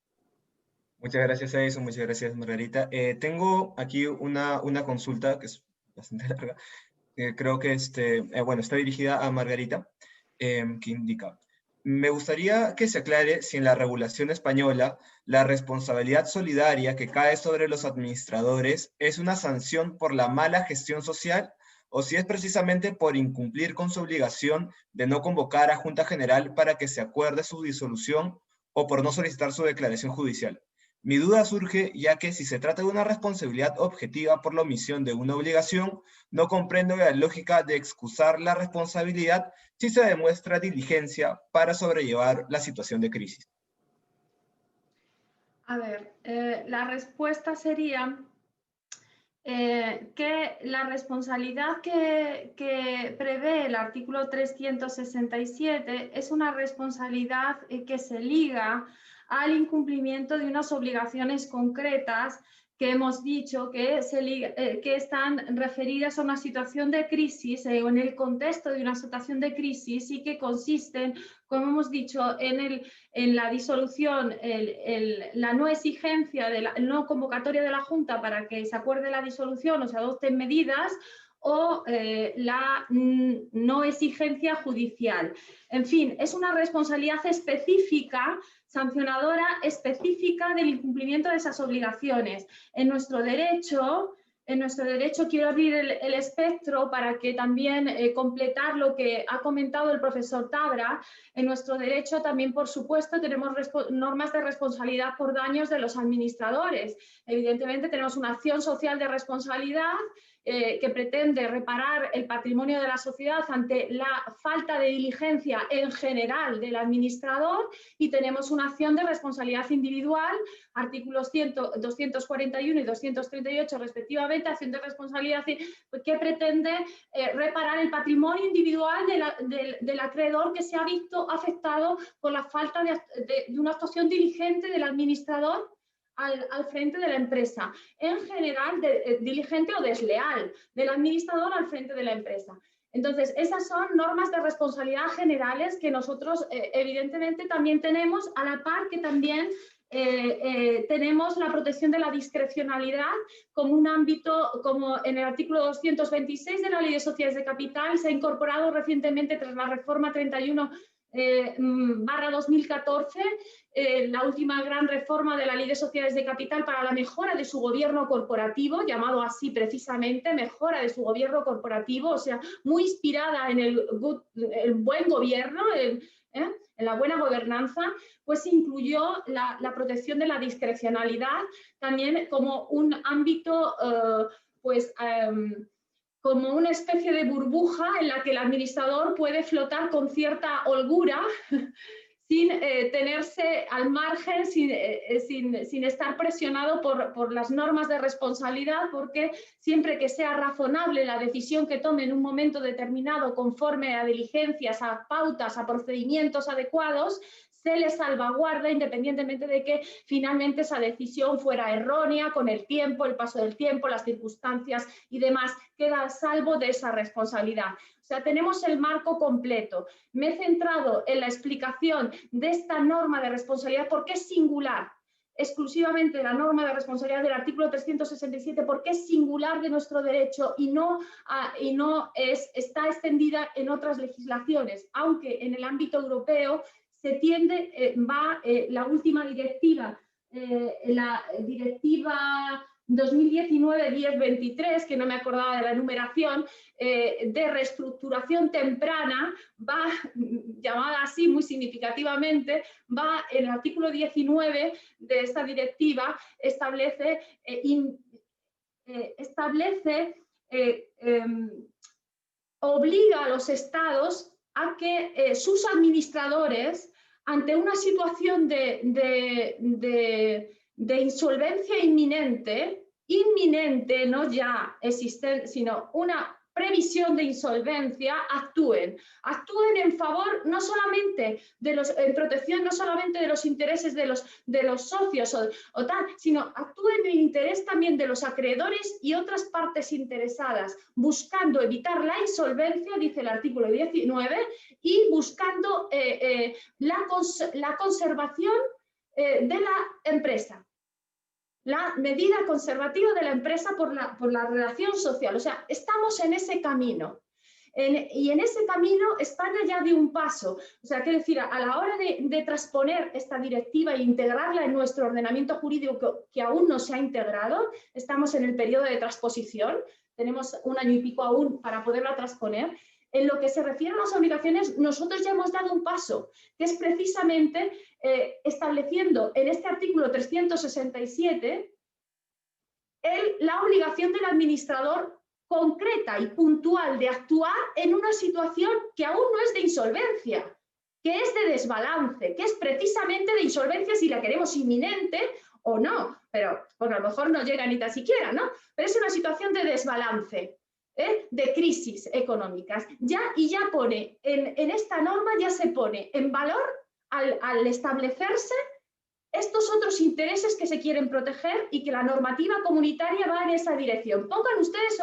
Muchas gracias a eso, muchas gracias Margarita. Tengo aquí una consulta que es bastante larga. Creo que bueno, está dirigida a Margarita, que indica: me gustaría que se aclare si en la regulación española la responsabilidad solidaria que cae sobre los administradores es una sanción por la mala gestión social o si es precisamente por incumplir con su obligación de no convocar a Junta General para que se acuerde su disolución o por no solicitar su declaración judicial. Mi duda surge ya que si se trata de una responsabilidad objetiva por la omisión de una obligación, no comprendo la lógica de excusar la responsabilidad si se demuestra diligencia para sobrellevar la situación de crisis. A ver, la respuesta sería que la responsabilidad que prevé el artículo 367 es una responsabilidad que se liga al incumplimiento de unas obligaciones concretas que hemos dicho que están referidas a una situación de crisis o en el contexto de una situación de crisis y que consisten, como hemos dicho, en la disolución, la no exigencia, la no convocatoria de la Junta para que se acuerde la disolución o se adopten medidas, o la no exigencia judicial. En fin, es una responsabilidad específica, sancionadora específica del incumplimiento de esas obligaciones. En nuestro derecho, quiero abrir el espectro para que también completar lo que ha comentado el profesor Tabra. En nuestro derecho también, por supuesto, tenemos normas de responsabilidad por daños de los administradores. Evidentemente tenemos una acción social de responsabilidad que pretende reparar el patrimonio de la sociedad ante la falta de diligencia en general del administrador, y tenemos una acción de responsabilidad individual, artículos 241 y 238 respectivamente, acción de responsabilidad que pretende reparar el patrimonio individual del acreedor que se ha visto afectado por la falta de una actuación diligente del administrador al frente de la empresa, en general diligente o desleal del administrador al frente de la empresa. Entonces, esas son normas de responsabilidad generales que nosotros evidentemente también tenemos, a la par que también tenemos la protección de la discrecionalidad como un ámbito, como en el artículo 226 de la Ley de Sociedades de Capital se ha incorporado recientemente tras la reforma 31/2014, la última gran reforma de la Ley de Sociedades de Capital para la mejora de su gobierno corporativo, llamado así precisamente, mejora de su gobierno corporativo, o sea, muy inspirada en el buen gobierno, en la buena gobernanza, pues incluyó la protección de la discrecionalidad también como un ámbito, como una especie de burbuja en la que el administrador puede flotar con cierta holgura sin tenerse al margen, sin estar presionado por las normas de responsabilidad, porque siempre que sea razonable la decisión que tome en un momento determinado conforme a diligencias, a pautas, a procedimientos adecuados, se le salvaguarda independientemente de que finalmente esa decisión fuera errónea con el tiempo, el paso del tiempo, las circunstancias y demás, queda a salvo de esa responsabilidad. O sea, tenemos el marco completo. Me he centrado en la explicación de esta norma de responsabilidad porque es singular, exclusivamente la norma de responsabilidad del artículo 367, porque es singular de nuestro derecho y no está extendida en otras legislaciones, aunque en el ámbito europeo se tiende, la última directiva, la directiva 2019-1023, que no me acordaba de la numeración, de reestructuración temprana, va, llamada así muy significativamente, va en el artículo 19 de esta directiva, obliga a los estados a que sus administradores, ante una situación de insolvencia inminente, no ya existente, sino una previsión de insolvencia, actúen en favor no solamente en protección no solamente de los intereses de los socios o tal, sino actúen en interés también de los acreedores y otras partes interesadas, buscando evitar la insolvencia, dice el artículo 19, y buscando la conservación de la empresa. La medida conservativa de la empresa por la relación social. O sea, estamos en ese camino. Y en ese camino España ya dio un paso. O sea, quiero decir, a la hora de transponer esta directiva e integrarla en nuestro ordenamiento jurídico que aún no se ha integrado, estamos en el periodo de transposición, tenemos 1 año y pico aún para poderla transponer. En lo que se refiere a las obligaciones, nosotros ya hemos dado un paso, que es precisamente estableciendo en este artículo 367 la obligación del administrador concreta y puntual de actuar en una situación que aún no es de insolvencia, que es de desbalance, que es precisamente de insolvencia si la queremos inminente o no, pero porque a lo mejor no llega ni tan siquiera, ¿no? Pero es una situación de desbalance. De crisis económicas. Ya pone, en esta norma ya se pone en valor al establecerse estos otros intereses que se quieren proteger y que la normativa comunitaria va en esa dirección. Pongan ustedes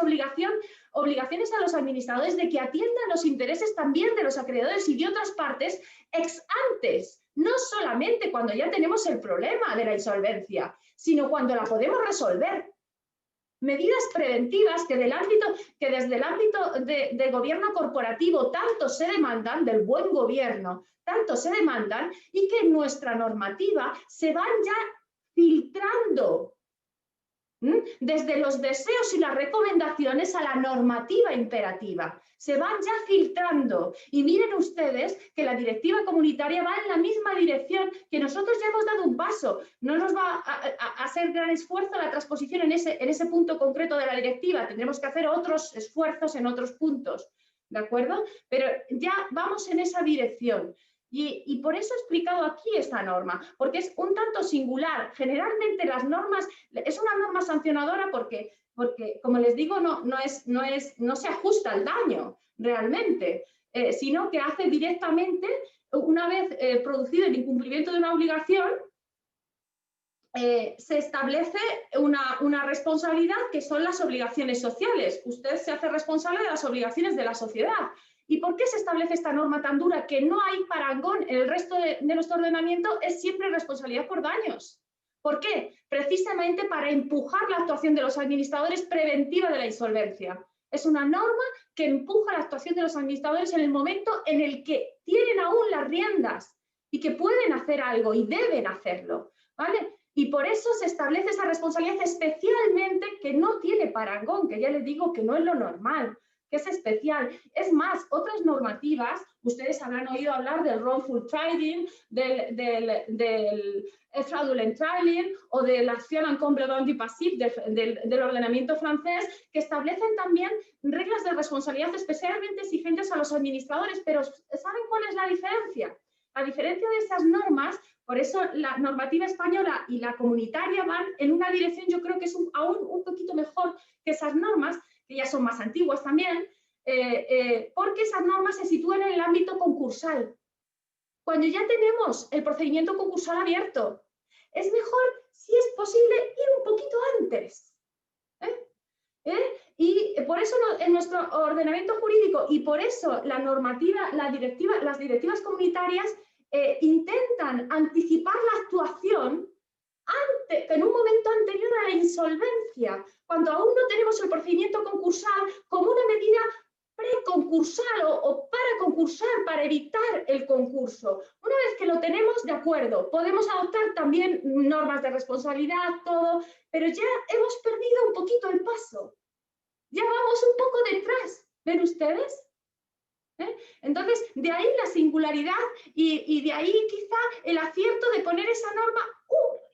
obligaciones a los administradores de que atiendan los intereses también de los acreedores y de otras partes ex antes, no solamente cuando ya tenemos el problema de la insolvencia, sino cuando la podemos resolver. Medidas preventivas que desde el ámbito de gobierno corporativo tanto se demandan, del buen gobierno, tanto se demandan, y que en nuestra normativa se van ya filtrando desde los deseos y las recomendaciones a la normativa imperativa. Se van ya filtrando. Y miren ustedes que la directiva comunitaria va en la misma dirección, que nosotros ya hemos dado un paso. No nos va a hacer gran esfuerzo la transposición en ese punto concreto de la directiva. Tendremos que hacer otros esfuerzos en otros puntos, ¿de acuerdo? Pero ya vamos en esa dirección. Y por eso he explicado aquí esta norma, porque es un tanto singular. Generalmente las normas, es una norma sancionadora porque como les digo, no se ajusta al daño realmente, sino que hace directamente, una vez producido el incumplimiento de una obligación, se establece una responsabilidad que son las obligaciones sociales. Usted se hace responsable de las obligaciones de la sociedad. ¿Y por qué se establece esta norma tan dura que no hay parangón en el resto de nuestro ordenamiento? Es siempre responsabilidad por daños. ¿Por qué? Precisamente para empujar la actuación de los administradores preventiva de la insolvencia. Es una norma que empuja la actuación de los administradores en el momento en el que tienen aún las riendas y que pueden hacer algo y deben hacerlo, ¿vale? Y por eso se establece esa responsabilidad especialmente que no tiene parangón, que ya les digo que no es lo normal, que es especial. Es más, otras normativas, ustedes habrán oído hablar del wrongful trading, del fraudulent trading o de la acción en complément passive del ordenamiento francés, que establecen también reglas de responsabilidad especialmente exigentes a los administradores. Pero ¿saben cuál es la diferencia? La diferencia de esas normas, por eso la normativa española y la comunitaria van en una dirección, yo creo que es aún un poquito mejor que esas normas, que ya son más antiguas también, porque esas normas se sitúan en el ámbito concursal. Cuando ya tenemos el procedimiento concursal abierto, es mejor, si es posible, ir un poquito antes. Y por eso en nuestro ordenamiento jurídico, y por eso la normativa, las directivas comunitarias intentan anticipar la actuación en un momento anterior a la insolvencia, cuando aún no tenemos el procedimiento concursal, como una medida preconcursal o para concursar, para evitar el concurso. Una vez que lo tenemos, de acuerdo, podemos adoptar también normas de responsabilidad, todo, pero ya hemos perdido un poquito el paso. Ya vamos un poco detrás, ¿ven ustedes? Entonces, de ahí la singularidad y de ahí quizá el acierto de poner esa norma,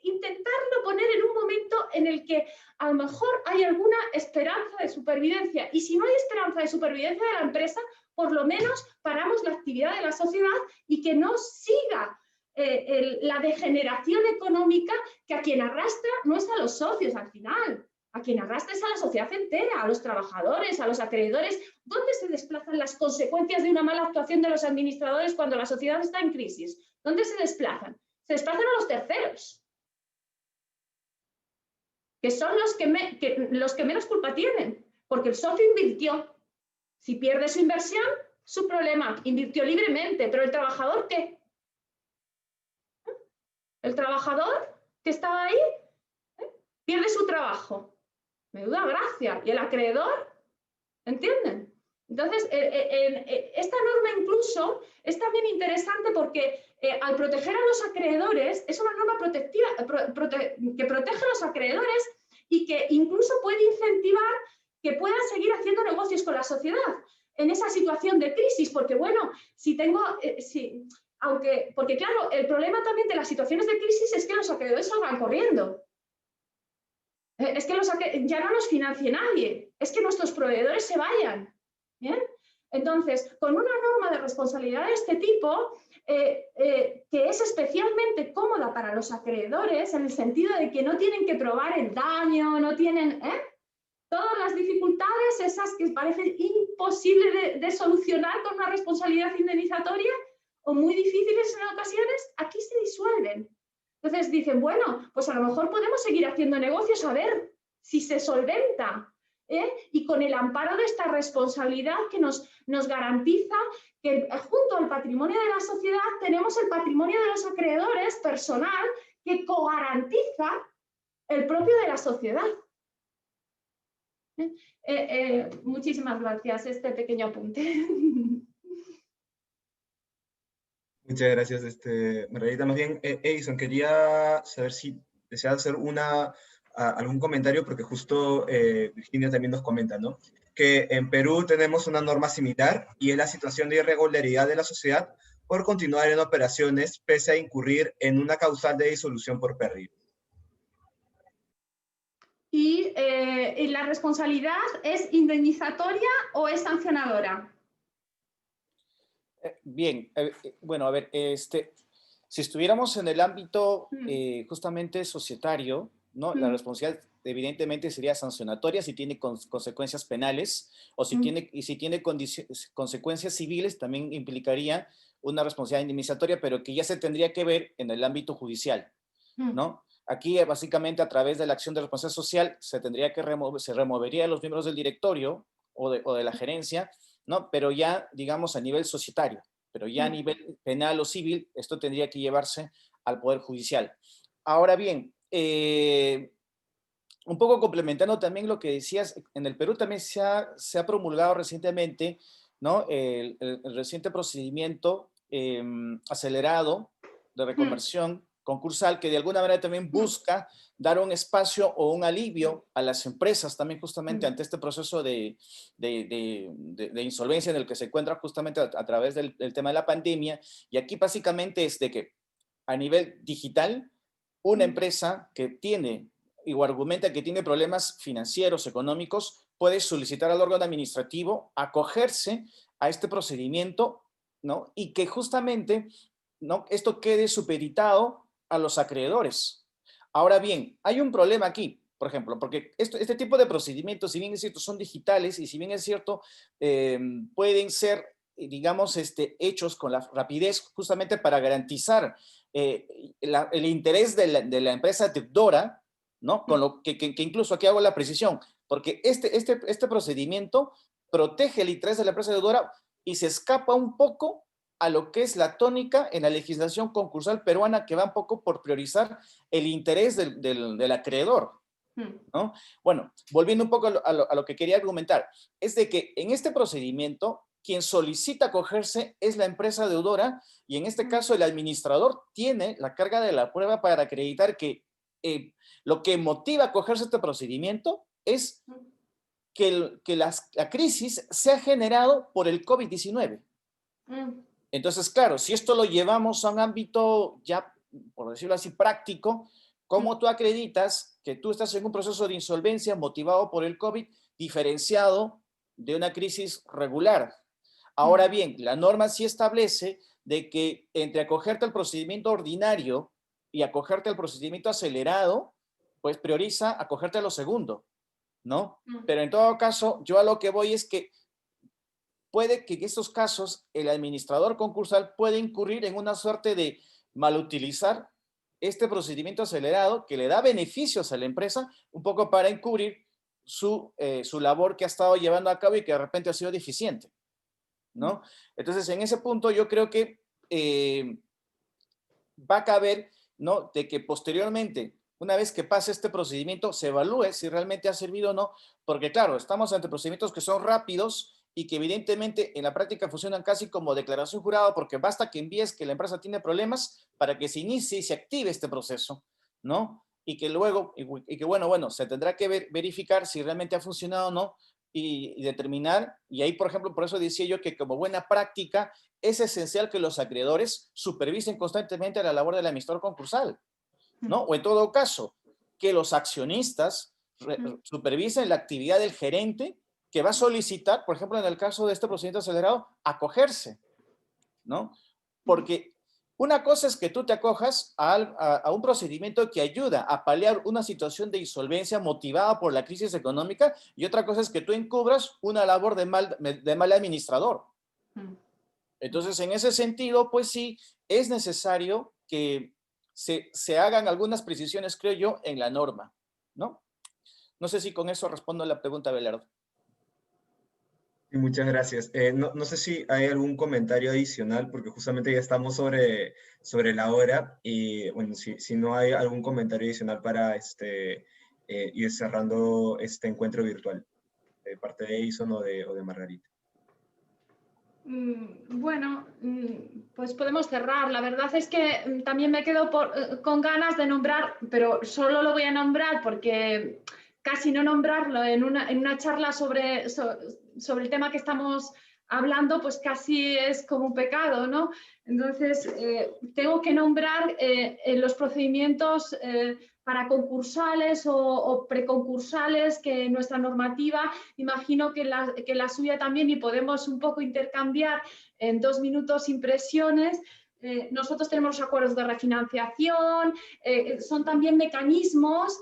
intentarlo poner en un momento en el que a lo mejor hay alguna esperanza de supervivencia. Y si no hay esperanza de supervivencia de la empresa, por lo menos paramos la actividad de la sociedad y que no siga la degeneración económica, que a quien arrastra no es a los socios al final. A quien arrastra es a la sociedad entera, a los trabajadores, a los acreedores. ¿Dónde se desplazan las consecuencias de una mala actuación de los administradores cuando la sociedad está en crisis? ¿Dónde se desplazan? Se desplazan a los terceros, que son los que menos culpa tienen, porque el socio invirtió. Si pierde su inversión, su problema, invirtió libremente, pero ¿el trabajador qué? El trabajador que estaba ahí pierde su trabajo. Menuda gracia. ¿Y el acreedor? ¿Entienden? Entonces, esta norma incluso es también interesante porque al proteger a los acreedores, es una norma protectiva, que protege a los acreedores y que incluso puede incentivar que puedan seguir haciendo negocios con la sociedad en esa situación de crisis, porque bueno, porque claro, el problema también de las situaciones de crisis es que los acreedores salgan corriendo. Es que ya no nos financie nadie, es que nuestros proveedores se vayan. ¿Bien? Entonces, con una norma de responsabilidad de este tipo, que es especialmente cómoda para los acreedores, en el sentido de que no tienen que probar el daño, no tienen todas las dificultades, esas que parecen imposibles de solucionar con una responsabilidad indemnizatoria, o muy difíciles en ocasiones, aquí se disuelven. Entonces dicen, bueno, pues a lo mejor podemos seguir haciendo negocios a ver si se solventa. Y con el amparo de esta responsabilidad que nos garantiza que junto al patrimonio de la sociedad tenemos el patrimonio de los acreedores personal que cogarantiza el propio de la sociedad. Muchísimas gracias, este pequeño apunte. Muchas gracias, Margarita. Más bien, Edison, quería saber si deseas hacer algún comentario, porque justo Virginia también nos comenta, ¿no? Que en Perú tenemos una norma similar y es la situación de irregularidad de la sociedad por continuar en operaciones pese a incurrir en una causal de disolución por pérdida. ¿Y la responsabilidad es indemnizatoria o es sancionadora? Bien, bueno, a ver, si estuviéramos en el ámbito justamente societario, ¿no? La responsabilidad evidentemente sería sancionatoria si tiene consecuencias penales, o si tiene consecuencias civiles, también implicaría una responsabilidad indemnizatoria, pero que ya se tendría que ver en el ámbito judicial, ¿no? Aquí básicamente a través de la acción de responsabilidad social se removería a los miembros del directorio o de la gerencia ¿no? Pero ya, digamos, a nivel societario, pero ya a nivel penal o civil, esto tendría que llevarse al Poder Judicial. Ahora bien, un poco complementando también lo que decías, en el Perú también se ha promulgado recientemente, ¿no? El reciente procedimiento acelerado de reconversión concursal, que de alguna manera también busca dar un espacio o un alivio a las empresas también justamente ante este proceso de insolvencia en el que se encuentra justamente a través del tema de la pandemia. Y aquí básicamente es de que a nivel digital, una empresa que tiene o argumenta que tiene problemas financieros, económicos, puede solicitar al órgano administrativo acogerse a este procedimiento, ¿no? Y que justamente, ¿no?, esto quede supeditado a los acreedores. Ahora bien, hay un problema aquí, por ejemplo, porque este tipo de procedimientos, si bien es cierto, son digitales y si bien es cierto, pueden ser, digamos, hechos con la rapidez justamente para garantizar el interés de la empresa deudora, ¿no? Con lo que incluso aquí hago la precisión, porque este procedimiento protege el interés de la empresa deudora y se escapa un poco a lo que es la tónica en la legislación concursal peruana, que va un poco por priorizar el interés del acreedor, ¿no? Bueno, volviendo un poco a lo que quería argumentar, es de que en este procedimiento, quien solicita acogerse es la empresa deudora y en este caso el administrador tiene la carga de la prueba para acreditar que lo que motiva a acogerse a este procedimiento es que la crisis se ha generado por el COVID-19. Entonces, claro, si esto lo llevamos a un ámbito ya, por decirlo así, práctico, ¿cómo tú acreditas que tú estás en un proceso de insolvencia motivado por el COVID diferenciado de una crisis regular? Ahora bien, la norma sí establece de que entre acogerte al procedimiento ordinario y acogerte al procedimiento acelerado, pues prioriza acogerte a lo segundo, ¿no? Pero en todo caso, yo a lo que voy es que puede que en estos casos el administrador concursal puede incurrir en una suerte de malutilizar este procedimiento acelerado que le da beneficios a la empresa un poco para encubrir su labor que ha estado llevando a cabo y que de repente ha sido deficiente, ¿no? Entonces, en ese punto yo creo que va a caber, ¿no?, de que posteriormente, una vez que pase este procedimiento, se evalúe si realmente ha servido o no, porque claro, estamos ante procedimientos que son rápidos y que evidentemente en la práctica funcionan casi como declaración jurada, porque basta que envíes que la empresa tiene problemas para que se inicie y se active este proceso, ¿no? Y que luego, y que bueno, se tendrá que verificar si realmente ha funcionado o no y determinar, y ahí por ejemplo, por eso decía yo que como buena práctica es esencial que los acreedores supervisen constantemente la labor del administrador concursal, ¿no? O en todo caso, que los accionistas supervisen la actividad del gerente que va a solicitar, por ejemplo, en el caso de este procedimiento acelerado, acogerse, ¿no? Porque una cosa es que tú te acojas a un procedimiento que ayuda a paliar una situación de insolvencia motivada por la crisis económica y otra cosa es que tú encubras una labor de mal administrador. Entonces, en ese sentido, pues sí, es necesario que se hagan algunas precisiones, creo yo, en la norma, ¿no? No sé si con eso respondo a la pregunta, Belardo. Sí, muchas gracias. No sé si hay algún comentario adicional, porque justamente ya estamos sobre la hora, y bueno, si no hay algún comentario adicional para ir cerrando este encuentro virtual, de parte de Eison o de Margarita. Bueno, pues podemos cerrar. La verdad es que también me quedo con ganas de nombrar, pero solo lo voy a nombrar porque casi no nombrarlo en una charla sobre el tema que estamos hablando, pues casi es como un pecado, ¿no? Entonces, tengo que nombrar los procedimientos para concursales o preconcursales que nuestra normativa, imagino que la suya también, y podemos un poco intercambiar en 2 minutos impresiones. Nosotros tenemos los acuerdos de refinanciación, son también mecanismos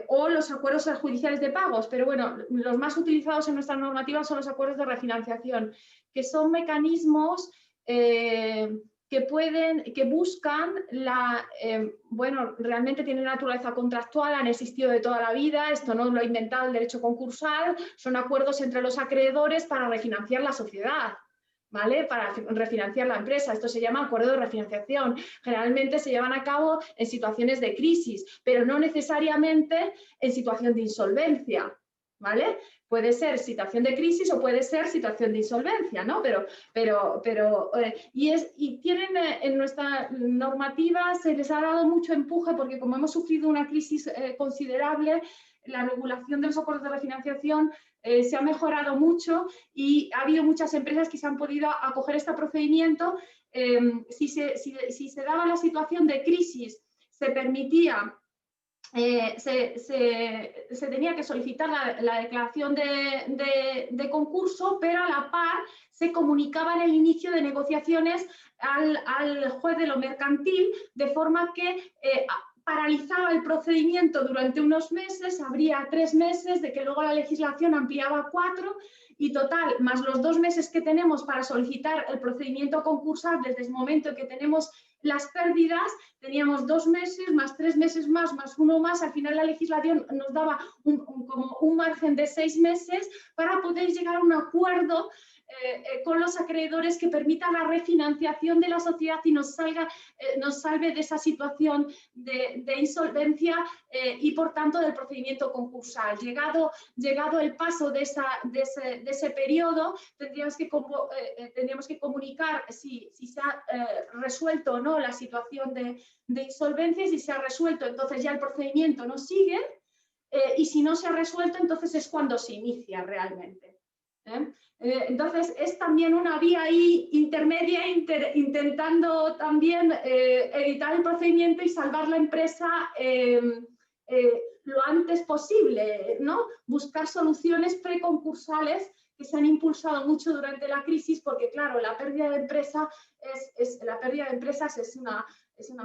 o los acuerdos judiciales de pagos, pero bueno, los más utilizados en nuestra normativa son los acuerdos de refinanciación, que son mecanismos que buscan bueno, realmente tienen naturaleza contractual, han existido de toda la vida, esto no lo ha inventado el derecho concursal, son acuerdos entre los acreedores para refinanciar la sociedad, ¿vale? Para refinanciar la empresa. Esto se llama acuerdo de refinanciación. Generalmente se llevan a cabo en situaciones de crisis, pero no necesariamente en situación de insolvencia, ¿vale? Puede ser situación de crisis o puede ser situación de insolvencia, ¿no? Y tienen en nuestra normativa se les ha dado mucho empuje porque como hemos sufrido una crisis considerable, la regulación de los acuerdos de refinanciación se ha mejorado mucho y ha habido muchas empresas que se han podido acoger este procedimiento. Si se daba la situación de crisis, se permitía, se tenía que solicitar la declaración de concurso, pero a la par se comunicaba en el inicio de negociaciones al juez de lo mercantil, de forma que paralizaba el procedimiento durante unos meses, habría 3 meses, de que luego la legislación ampliaba a 4, y total, más los 2 meses que tenemos para solicitar el procedimiento concursal desde el momento en que tenemos las pérdidas, teníamos 2 meses, más 3 meses más 1 más, al final la legislación nos daba como un margen de 6 meses para poder llegar a un acuerdo con los acreedores que permita la refinanciación de la sociedad y nos salve de esa situación de insolvencia y por tanto del procedimiento concursal. Llegado el paso de ese periodo, tendríamos que comunicar si se ha resuelto o no la situación de insolvencia, y si se ha resuelto entonces ya el procedimiento no sigue, y si no se ha resuelto entonces es cuando se inicia realmente. Entonces es también una vía ahí intermedia intentando también evitar el procedimiento y salvar la empresa lo antes posible, ¿no? Buscar soluciones preconcursales que se han impulsado mucho durante la crisis, porque claro, la pérdida de empresas es una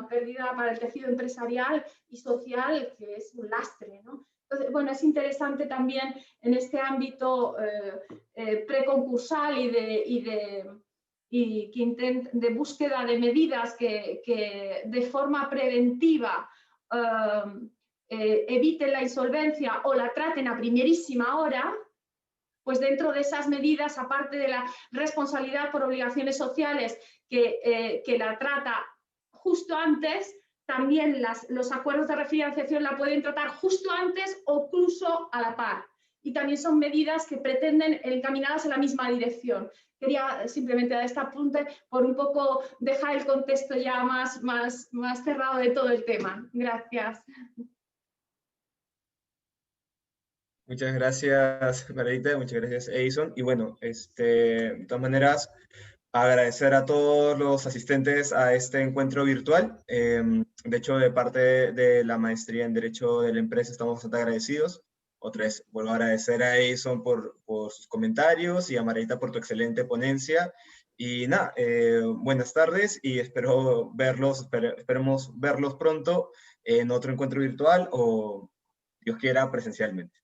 pérdida para el tejido empresarial y social que es un lastre, ¿no? Entonces, bueno, es interesante también en este ámbito preconcursal y de búsqueda de medidas que de forma preventiva eviten la insolvencia o la traten a primerísima hora, pues dentro de esas medidas, aparte de la responsabilidad por obligaciones sociales que la trata justo antes, también los acuerdos de refinanciación la pueden tratar justo antes o incluso a la par. Y también son medidas que pretenden encaminadas en la misma dirección. Quería simplemente dar este apunte por un poco dejar el contexto ya más cerrado de todo el tema. Gracias. Muchas gracias, Margarita, muchas gracias, Edison. Y bueno, de todas maneras, agradecer a todos los asistentes a este encuentro virtual. De hecho, de parte de la maestría en Derecho de la Empresa estamos bastante agradecidos. Otra vez, vuelvo a agradecer a Edison por sus comentarios y a Margarita por tu excelente ponencia. Y nada, buenas tardes y esperemos verlos pronto en otro encuentro virtual o, Dios quiera, presencialmente.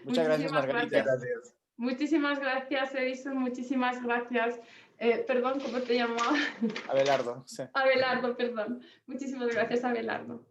Muchas gracias, Margarita. Gracias. Muchísimas gracias, Edison, muchísimas gracias. Perdón, ¿cómo te llamaba? Abelardo. Sí. Abelardo, perdón. Muchísimas gracias, Abelardo.